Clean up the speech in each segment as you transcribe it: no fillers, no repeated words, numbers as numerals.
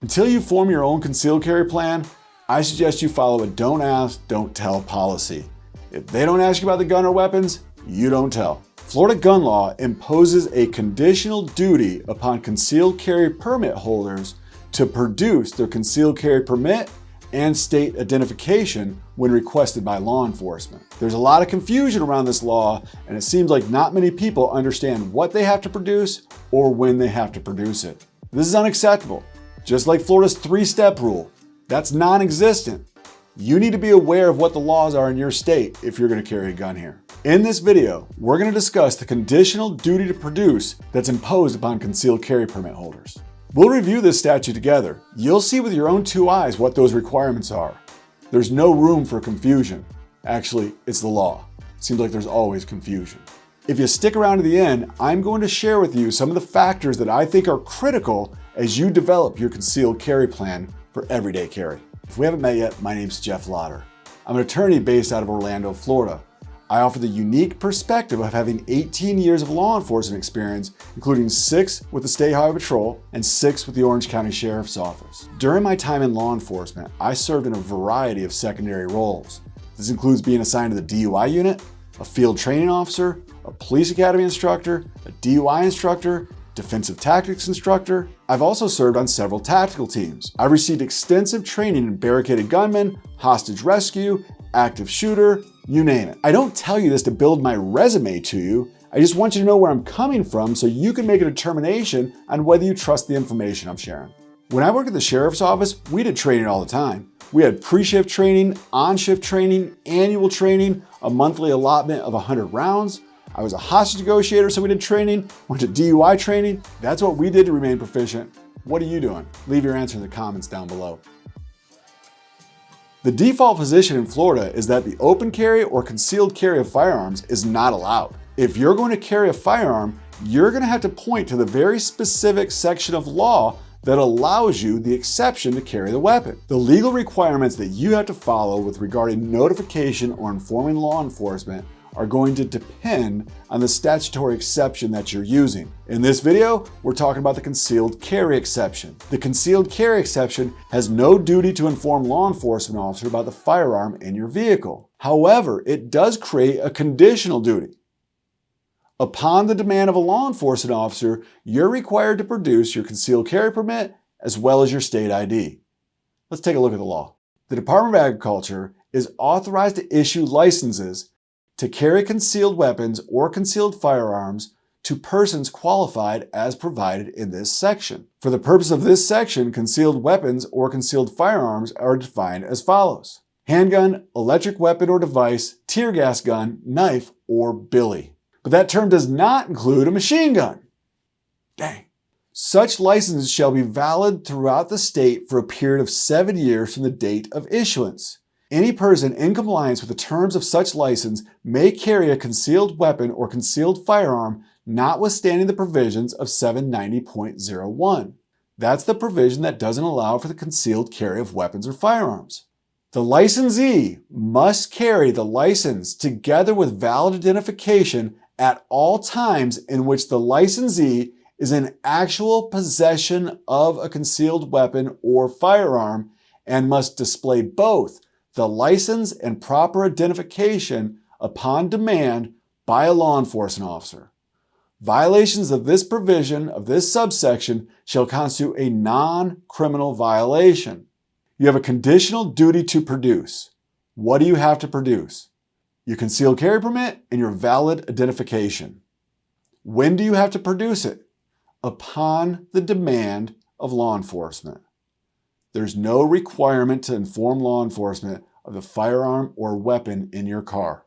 Until you form your own concealed carry plan, I suggest you follow a don't ask, don't tell policy. If they don't ask you about the gun or weapons, you don't tell. Florida gun law imposes a conditional duty upon concealed carry permit holders to produce their concealed carry permit and state identification when requested by law enforcement. There's a lot of confusion around this law, and it seems like not many people understand what they have to produce or when they have to produce it. This is unacceptable. Just like Florida's 3-step rule, that's non-existent. You need to be aware of what the laws are in your state if you're going to carry a gun here. In this video, we're going to discuss the conditional duty to produce that's imposed upon concealed carry permit holders. We'll review this statute together. You'll see with your own 2 eyes what those requirements are. There's no room for confusion. Actually, it's the law. Seems like there's always confusion. If you stick around to the end, I'm going to share with you some of the factors that I think are critical as you develop your concealed carry plan for everyday carry. If we haven't met yet, my name's Jeff Lauder. I'm an attorney based out of Orlando, Florida. I offer the unique perspective of having 18 years of law enforcement experience, including 6 with the State Highway Patrol and 6 with the Orange County Sheriff's Office. During my time in law enforcement, I served in a variety of secondary roles. This includes being assigned to the DUI unit, a field training officer, a police academy instructor, a DUI instructor, defensive tactics instructor. I've also served on several tactical teams. I've received extensive training in barricaded gunman, hostage rescue, active shooter, you name it. I don't tell you this to build my resume to you. I just want you to know where I'm coming from so you can make a determination on whether you trust the information I'm sharing. When I worked at the Sheriff's Office, we did training all the time. We had pre-shift training, on-shift training, annual training, a monthly allotment of 100 rounds. I was a hostage negotiator, so we did training, went to DUI training. That's what we did to remain proficient. What are you doing? Leave your answer in the comments down below. The default position in Florida is that the open carry or concealed carry of firearms is not allowed. If you're going to carry a firearm, you're going to have to point to the very specific section of law that allows you the exception to carry the weapon. The legal requirements that you have to follow with regarding notification or informing law enforcement are going to depend on the statutory exception that you're using. In this video, we're talking about the concealed carry exception. The concealed carry exception has no duty to inform law enforcement officer about the firearm in your vehicle. However, it does create a conditional duty. Upon the demand of a law enforcement officer, you're required to produce your concealed carry permit as well as your state ID. Let's take a look at the law. The Department of Agriculture is authorized to issue licenses to carry concealed weapons or concealed firearms to persons qualified as provided in this section. For the purpose of this section, concealed weapons or concealed firearms are defined as follows: handgun, electric weapon or device, tear gas gun, knife, or billy. But that term does not include a machine gun. Dang. Such licenses shall be valid throughout the state for a period of 7 years from the date of issuance. Any person in compliance with the terms of such license may carry a concealed weapon or concealed firearm notwithstanding the provisions of 790.01. That's the provision that doesn't allow for the concealed carry of weapons or firearms. The licensee must carry the license together with valid identification at all times in which the licensee is in actual possession of a concealed weapon or firearm and must display both the license and proper identification upon demand by a law enforcement officer. Violations of this provision of this subsection shall constitute a non-criminal violation. You have a conditional duty to produce. What do you have to produce? Your concealed carry permit and your valid identification. When do you have to produce it? Upon the demand of law enforcement. There's no requirement to inform law enforcement of the firearm or weapon in your car.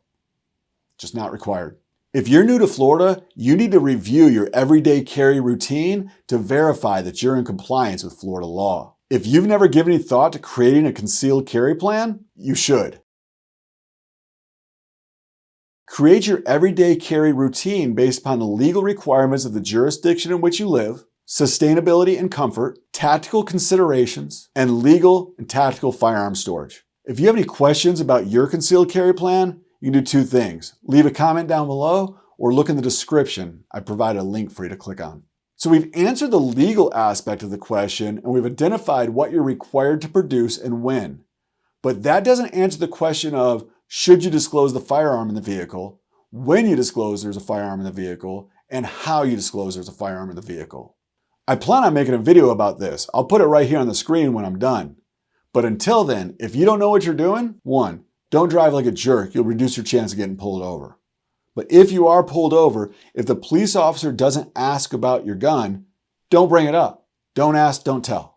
Just not required. If you're new to Florida, you need to review your everyday carry routine to verify that you're in compliance with Florida law. If you've never given any thought to creating a concealed carry plan, you should. Create your everyday carry routine based upon the legal requirements of the jurisdiction in which you live, sustainability and comfort, tactical considerations, and legal and tactical firearm storage. If you have any questions about your concealed carry plan, you can do 2 things. Leave a comment down below or look in the description. I provided a link for you to click on. So we've answered the legal aspect of the question and we've identified what you're required to produce and when. But that doesn't answer the question of should you disclose the firearm in the vehicle, when you disclose there's a firearm in the vehicle, and how you disclose there's a firearm in the vehicle. I plan on making a video about this. I'll put it right here on the screen when I'm done. But until then, if you don't know what you're doing, 1, don't drive like a jerk. You'll reduce your chance of getting pulled over. But if you are pulled over, if the police officer doesn't ask about your gun, don't bring it up. Don't ask, don't tell.